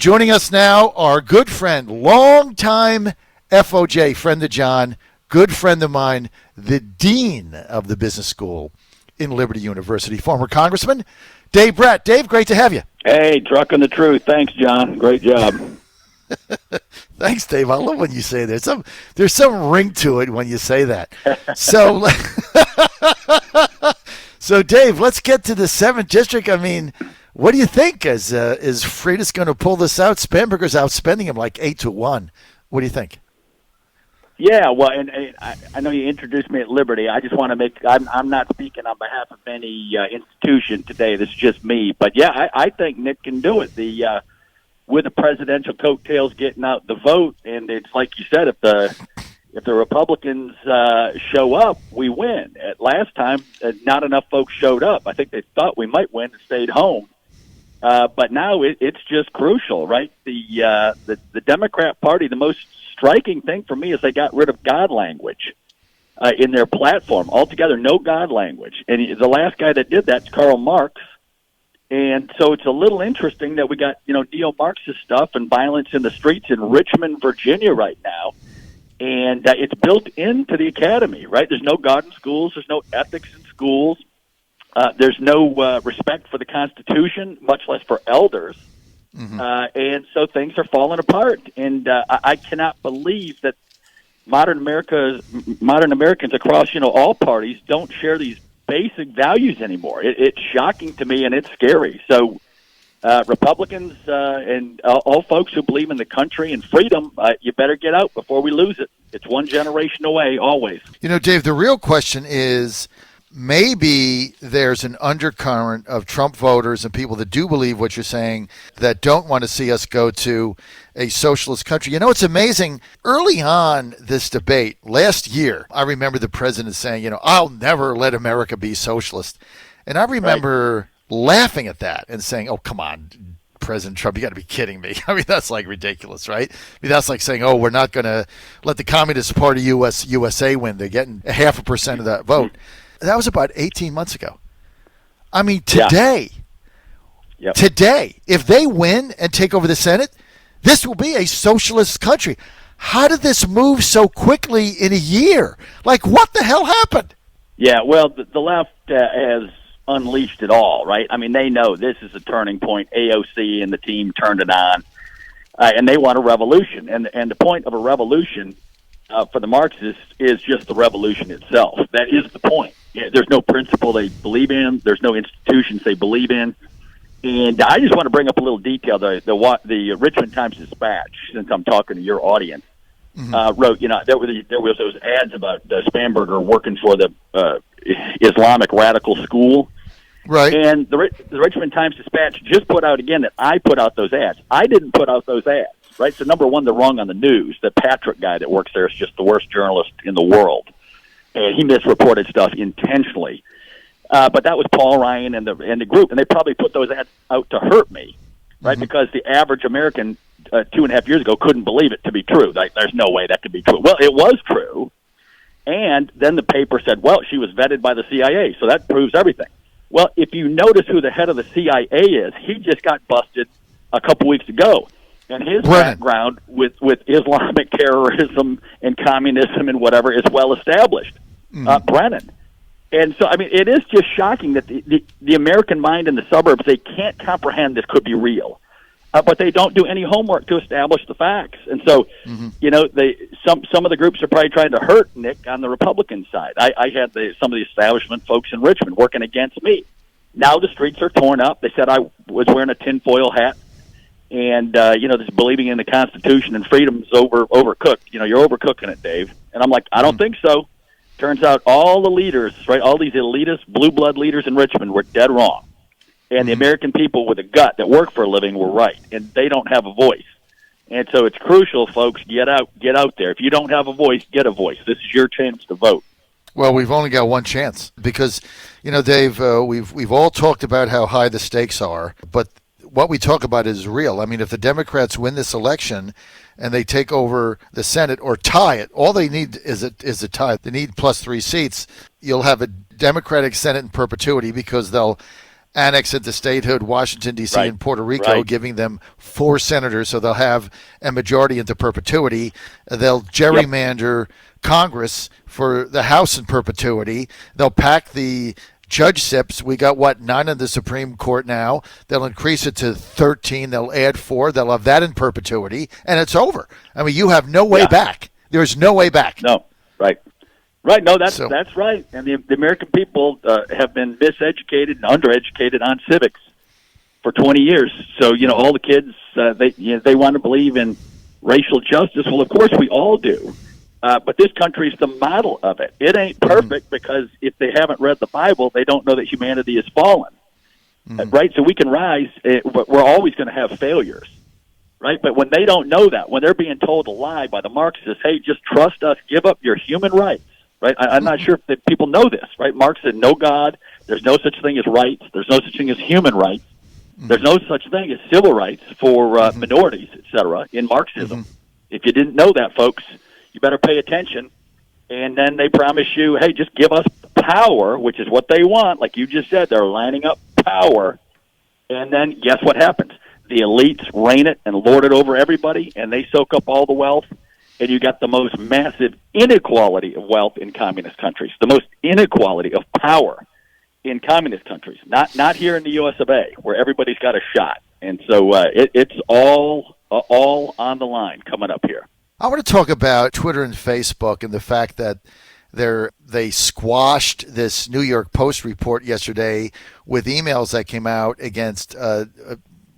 Joining us now, our good friend, longtime FOJ, friend of John, good friend of mine, the dean of the business school in Liberty University, former Congressman Dave Brat. Dave, great to have you. Hey, trucking the truth. Thanks, John. Great job. Thanks, Dave. I love when you say that. There's some ring to it when you say that. So, so Dave, let's get to the 7th District. I mean, what do you think? Is Fredericks going to pull this out? Spanberger's outspending him like 8-1. What do you think? Yeah, well, and I know you introduced me at Liberty. I just want to make I'm not speaking on behalf of any institution today. This is just me. But, yeah, I think Nick can do it. With the presidential coattails getting out the vote, and it's like you said, if the Republicans show up, we win. Last time, not enough folks showed up. I think they thought we might win and stayed home. But now it's just crucial, right? The Democrat Party, the most striking thing for me is they got rid of God language in their platform altogether. No God language, and the last guy that did that's Karl Marx. And so it's a little interesting that we got neo-Marxist stuff and violence in the streets in Richmond, Virginia, right now, and it's built into the academy, right? There's no God in schools. There's no ethics in schools. There's no respect for the Constitution, much less for elders. Mm-hmm. And so things are falling apart. And I cannot believe that modern Americans across all parties don't share these basic values anymore. It's shocking to me, and it's scary. So Republicans and all folks who believe in the country and freedom, you better get out before we lose it. It's one generation away, always. Dave, the real question is, maybe there's an undercurrent of Trump voters and people that do believe what you're saying that don't want to see us go to a socialist country. It's amazing. Early on this debate last year, I remember the president saying, I'll never let America be socialist. And I remember laughing at that and saying, oh, come on, President Trump, you got to be kidding me. I mean, that's like ridiculous, right? I mean, that's like saying, oh, we're not going to let the Communist Party USA win. They're getting 0.5% of that vote. That was about 18 months ago. I mean, today, if they win and take over the Senate, this will be a socialist country. How did this move so quickly in a year? Like, what the hell happened? Yeah, well, the left has unleashed it all, right? I mean, they know this is a turning point. AOC and the team turned it on, and they want a revolution. And the point of a revolution for the Marxists is just the revolution itself. That is the point. There's no principle they believe in. There's no institutions they believe in. And I just want to bring up a little detail. The Richmond Times-Dispatch, since I'm talking to your audience, wrote, there was those ads about Spanberger working for the Islamic radical school. Right. And the Richmond Times-Dispatch just put out again that I put out those ads. I didn't put out those ads, right? So, number one, they're wrong on the news. The Patrick guy that works there is just the worst journalist in the world. And he misreported stuff intentionally. But that was Paul Ryan and the group, and they probably put those ads out to hurt me, right? Mm-hmm. Because the average American 2.5 years ago couldn't believe it to be true. Like, there's no way that could be true. Well, it was true. And then the paper said, well, she was vetted by the CIA, so that proves everything. Well, if you notice who the head of the CIA is, he just got busted a couple weeks ago. And his background with Islamic terrorism and communism and whatever is well established. Brennan. And so, I mean, it is just shocking that the American mind in the suburbs, they can't comprehend this could be real. But they don't do any homework to establish the facts. And so, some of the groups are probably trying to hurt Nick on the Republican side. I had some of the establishment folks in Richmond working against me. Now the streets are torn up. They said I was wearing a tinfoil hat. And, this believing in the Constitution and freedom is overcooked. You're overcooking it, Dave. And I'm like, I don't think so. Turns out all the leaders, right, all these elitist, blue blood leaders in Richmond were dead wrong. And the American people with a gut that work for a living were right. And they don't have a voice. And so it's crucial, folks, get out there. If you don't have a voice, get a voice. This is your chance to vote. Well, we've only got one chance because, Dave, we've all talked about how high the stakes are, but what we talk about is real. I mean, if the Democrats win this election and they take over the Senate or tie it, all they need is a tie. They need plus 3 seats. You'll have a Democratic Senate in perpetuity because they'll annex into statehood Washington, D.C. Right. and Puerto Rico, Right. giving them 4 senators, so they'll have a majority into perpetuity. They'll gerrymander Congress for the House in perpetuity. They'll pack the judgeships. We got, 9 in the Supreme Court now. They'll increase it to 13. They'll add 4. They'll have that in perpetuity, and it's over. I mean, you have no way back. There's no way back. No, right. Right, no, that's right. And the American people have been miseducated and undereducated on civics for 20 years. So, all the kids, they want to believe in racial justice. Well, of course we all do. But this country is the model of it. It ain't perfect because if they haven't read the Bible, they don't know that humanity is fallen. Right? So we can rise, but we're always going to have failures. Right? But when they don't know that, when they're being told a lie by the Marxists, hey, just trust us, give up your human rights. Right? I'm not sure if people know this. Right? Marx said, no God, there's no such thing as rights, there's no such thing as human rights, there's no such thing as civil rights for minorities, etc. in Marxism. If you didn't know that, folks, you better pay attention. And then they promise you, hey, just give us power, which is what they want. Like you just said, they're lining up power. And then guess what happens? The elites reign it and lord it over everybody, and they soak up all the wealth. And you got the most massive inequality of wealth in communist countries, the most inequality of power in communist countries, not here in the U.S. of A., where everybody's got a shot. And so it's all on the line coming up here. I want to talk about Twitter and Facebook and the fact that they squashed this New York Post report yesterday with emails that came out against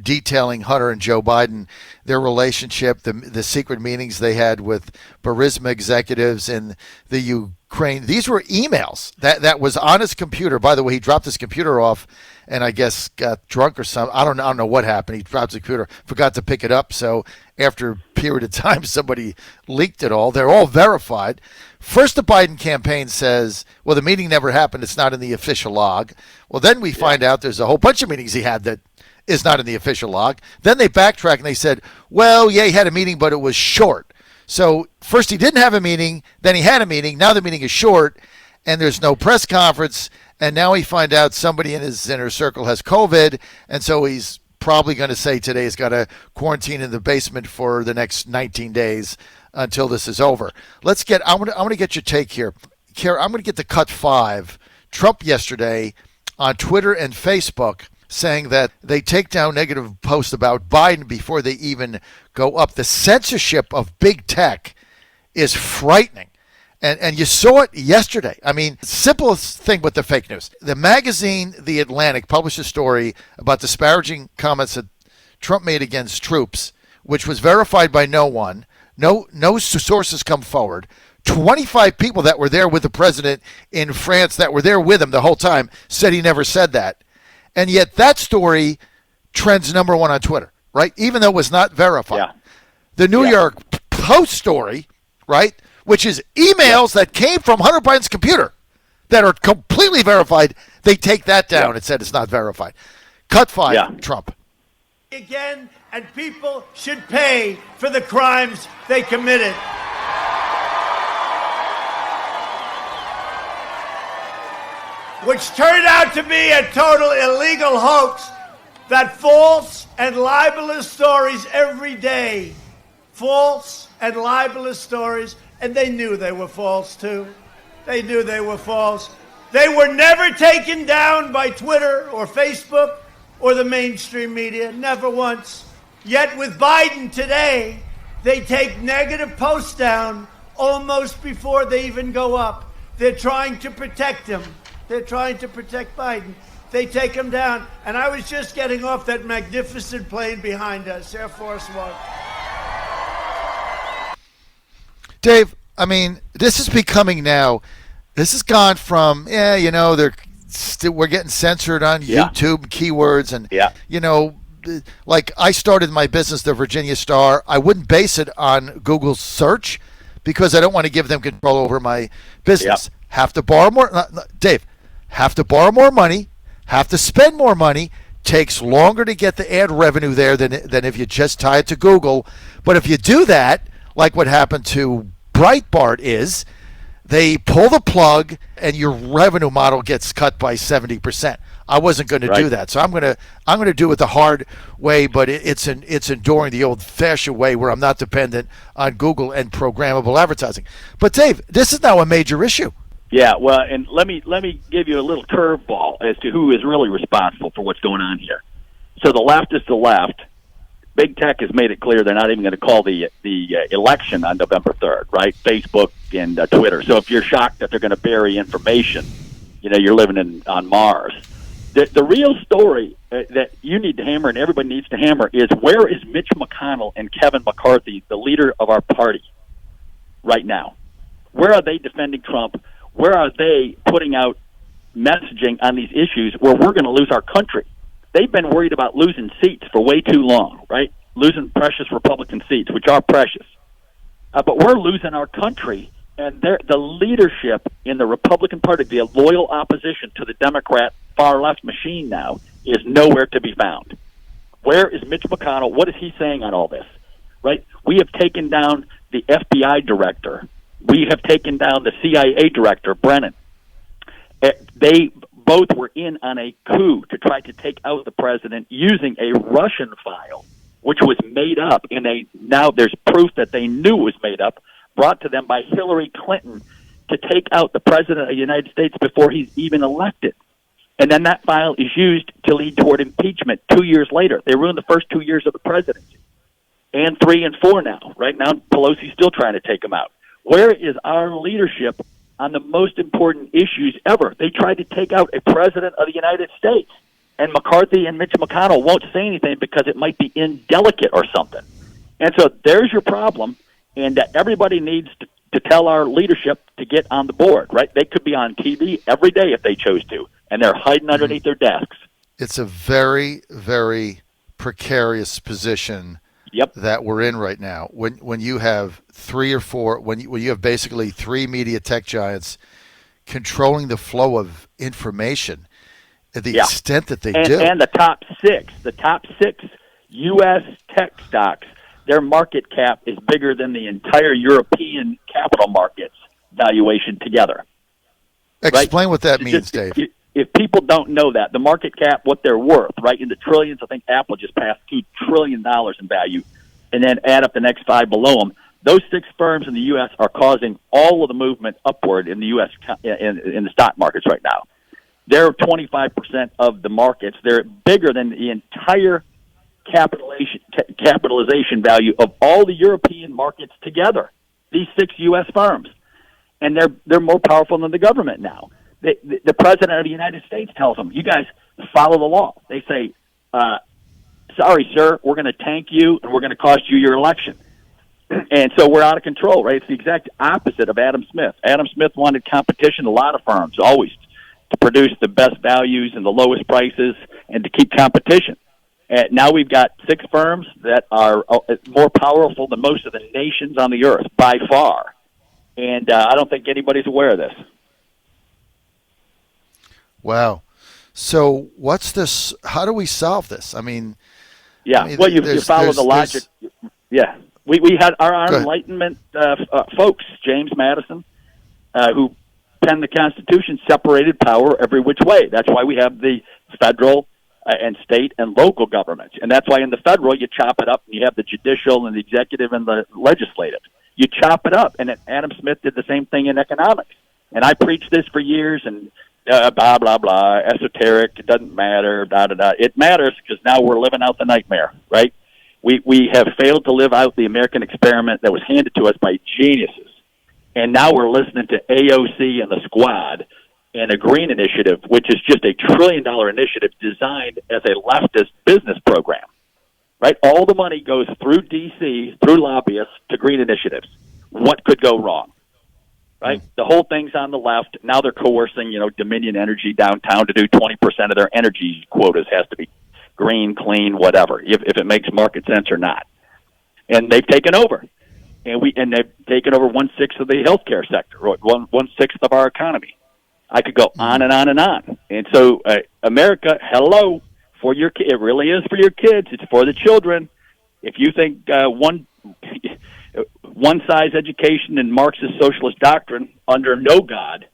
detailing Hunter and Joe Biden, their relationship, the secret meetings they had with Burisma executives in the Ukraine. These were emails that was on his computer. By the way, he dropped his computer off and I guess got drunk or something. I don't know what happened. He dropped his computer, forgot to pick it up. So after a period of time, somebody leaked it all. They're all verified. First, the Biden campaign says, well, the meeting never happened. It's not in the official log. Well, then we find out there's a whole bunch of meetings he had that is not in the official log. Then they backtrack and they said, well, yeah, he had a meeting, but it was short. So first he didn't have a meeting, then he had a meeting. Now the meeting is short, and there's no press conference. And now we find out somebody in his inner circle has COVID, and so he's probably going to say today he's got to quarantine in the basement for the next 19 days until this is over. I'm going to get your take here. Kara, I'm going to get the cut 5. Trump yesterday on Twitter and Facebook saying that they take down negative posts about Biden before they even go up. The censorship of big tech is frightening. And you saw it yesterday. I mean, simplest thing with the fake news. The magazine The Atlantic published a story about disparaging comments that Trump made against troops, which was verified by no one. No sources come forward. 25 people that were there with the president in France that were there with him the whole time said he never said that. And yet that story trends number 1 on Twitter, right? Even though it was not verified. Yeah. The New York Post story, right, which is emails that came from Hunter Biden's computer that are completely verified, they take that down and said it's not verified. Cut 5, Trump. Again, and people should pay for the crimes they committed. Which turned out to be a total illegal hoax that false and libelous stories every day. False and libelous stories, and they knew they were false too. They knew they were false. They were never taken down by Twitter or Facebook or the mainstream media, never once. Yet with Biden today, they take negative posts down almost before they even go up. They're trying to protect him. They're trying to protect Biden. They take him down. And I was just getting off that magnificent plane behind us, Air Force One. Dave, I mean, this is becoming now, this has gone from, we're getting censored on YouTube keywords. And, like I started my business, the Virginia Star. I wouldn't base it on Google search because I don't want to give them control over my business. Have to borrow more, Dave, have to borrow more money, have to spend more money, takes longer to get the ad revenue there than if you just tie it to Google. But if you do that, like what happened to Breitbart is, they pull the plug and your revenue model gets cut by 70%. I wasn't going to do that. So I'm going to do it the hard way, but it's enduring the old-fashioned way where I'm not dependent on Google and programmable advertising. But Dave, this is now a major issue. Yeah, well, and let me give you a little curveball as to who is really responsible for what's going on here. So the left is the left. Big Tech has made it clear they're not even going to call the election on November 3rd, right? Facebook and Twitter. So if you're shocked that they're going to bury information, you're living on Mars. The real story that you need to hammer and everybody needs to hammer is, where is Mitch McConnell and Kevin McCarthy, the leader of our party, right now? Where are they defending Trump? Where are they putting out messaging on these issues where we're going to lose our country? They've been worried about losing seats for way too long, right? Losing precious Republican seats, which are precious. But we're losing our country, and the leadership in the Republican Party, the loyal opposition to the Democrat far-left machine now, is nowhere to be found. Where is Mitch McConnell? What is he saying on all this, right? We have taken down the FBI director. We have taken down the CIA director, Brennan. They both were in on a coup to try to take out the president using a Russian file, which was made up, and now there's proof that they knew it was made up, brought to them by Hillary Clinton to take out the president of the United States before he's even elected. And then that file is used to lead toward impeachment 2 years later. They ruined the first 2 years of the presidency, and 3 and 4 now. Right now, Pelosi's still trying to take him out. Where is our leadership on the most important issues ever? They tried to take out a president of the United States, and McCarthy and Mitch McConnell won't say anything because it might be indelicate or something. And so there's your problem, and everybody needs to tell our leadership to get on the board, right? They could be on TV every day if they chose to, and they're hiding underneath their desks. It's a very, very precarious position that we're in right now. When you have 3 or 4, when you have basically 3 media tech giants controlling the flow of information at the extent that they do. And the top 6 U.S. tech stocks, their market cap is bigger than the entire European capital markets valuation together. Explain what that means, Dave. If people don't know that, the market cap, what they're worth, right, in the trillions, I think Apple just passed $2 trillion in value, and then add up the next 5 below them, those 6 firms in the U.S. are causing all of the movement upward in the U.S. in the stock markets right now. They're 25% of the markets. They're bigger than the entire capitalization value of all the European markets together, these 6 U.S. firms. And they're more powerful than the government now. The president of the United States tells them, you guys follow the law. They say, sorry, sir, we're going to tank you and we're going to cost you your election. And so we're out of control, right? It's the exact opposite of Adam Smith. Adam Smith wanted competition, a lot of firms, always, to produce the best values and the lowest prices and to keep competition. And now we've got 6 firms that are more powerful than most of the nations on the earth, by far. And I don't think anybody's aware of this. Wow. So what's this? How do we solve this? I mean, well, you follow the logic. Yeah. We had our Enlightenment folks, James Madison, who penned the Constitution, separated power every which way. That's why we have the federal and state and local governments. And that's why in the federal, you chop it up and you have the judicial and the executive and the legislative. You chop it up. And Adam Smith did the same thing in economics. And I preached this for years, and blah, blah, blah, esoteric, it doesn't matter, da-da-da. It matters because now we're living out the nightmare, right? We have failed to live out the American experiment that was handed to us by geniuses. And now we're listening to AOC and the Squad and a Green Initiative, which is just $1 trillion initiative designed as a leftist business program, right? All the money goes through D.C., through lobbyists, to Green Initiatives. What could go wrong? Right? The whole thing's on the left. Now they're coercing, Dominion Energy downtown to do 20% of their energy quotas has to be green, clean, whatever, if it makes market sense or not. And they've taken over. And they've taken over 1/6 of the healthcare sector, 1/6 of our economy. I could go on and on and on. And so, America, hello, it really is for your kids. It's for the children. If you think one-size education and Marxist socialist doctrine under no God,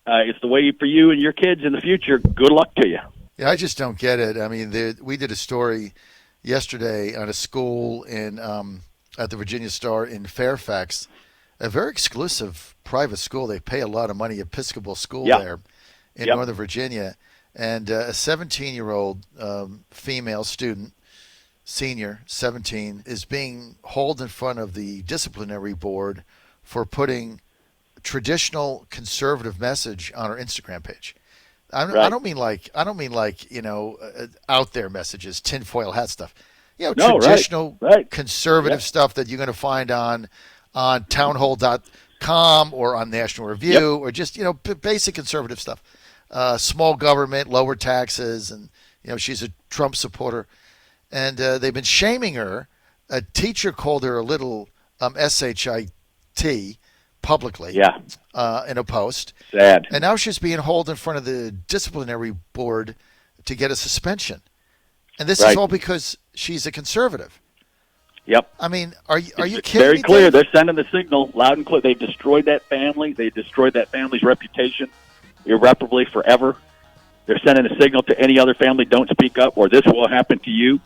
it's the way for you and your kids in the future. Good luck to you. Yeah, I just don't get it. I mean, we did a story yesterday on a school in at the Virginia Star in Fairfax, a very exclusive private school. They pay a lot of money, Episcopal school there in Northern Virginia, and a 17-year-old female student, senior, 17, is being hauled in front of the disciplinary board for putting traditional conservative message on her Instagram page. I don't mean like out there messages, tinfoil hat stuff. Traditional conservative stuff that you're going to find on townhall.com or on National Review or just basic conservative stuff. Small government, lower taxes, and she's a Trump supporter, and they've been shaming her. A teacher called her a little shit publicly in a post. Sad. And now she's being hauled in front of the disciplinary board to get a suspension. And this is all because she's a conservative. Yep. I mean, are you kidding me? Very clear. Dave? They're sending the signal loud and clear. They've destroyed that family. They destroyed that family's reputation irreparably forever. They're sending a signal to any other family, don't speak up or this will happen to you.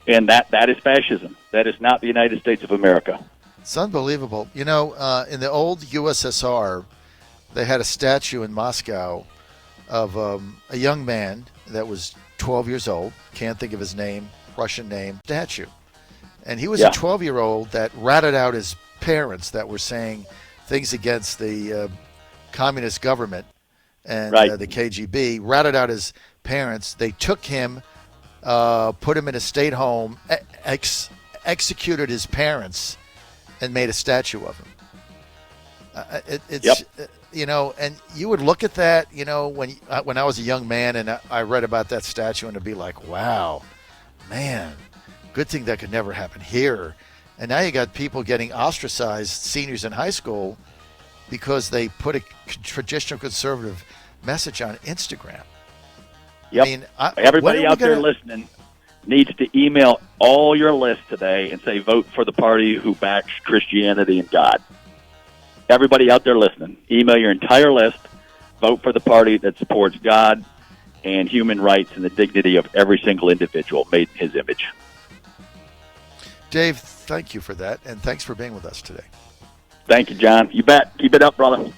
And that is fascism. That is not the United States of America. It's unbelievable. In the old USSR, they had a statue in Moscow of a young man that was 12 years old. Can't think of his name, Russian name, statue. And he was a 12-year-old that ratted out his parents that were saying things against the communist government and the KGB, ratted out his parents. They took him, put him in a state home, executed his parents, and made a statue of him. And you would look at that, when I was a young man and I read about that statue, and it'd be like, wow, man, good thing that could never happen here. And now you got people getting ostracized, seniors in high school, because they put a traditional conservative message on Instagram. Yep. I mean, everybody out there listening needs to email all your lists today and say, vote for the party who backs Christianity and God. Everybody out there listening, email your entire list, vote for the party that supports God and human rights and the dignity of every single individual made in his image. Dave, thank you for that, and thanks for being with us today. Thank you, John. You bet. Keep it up, brother.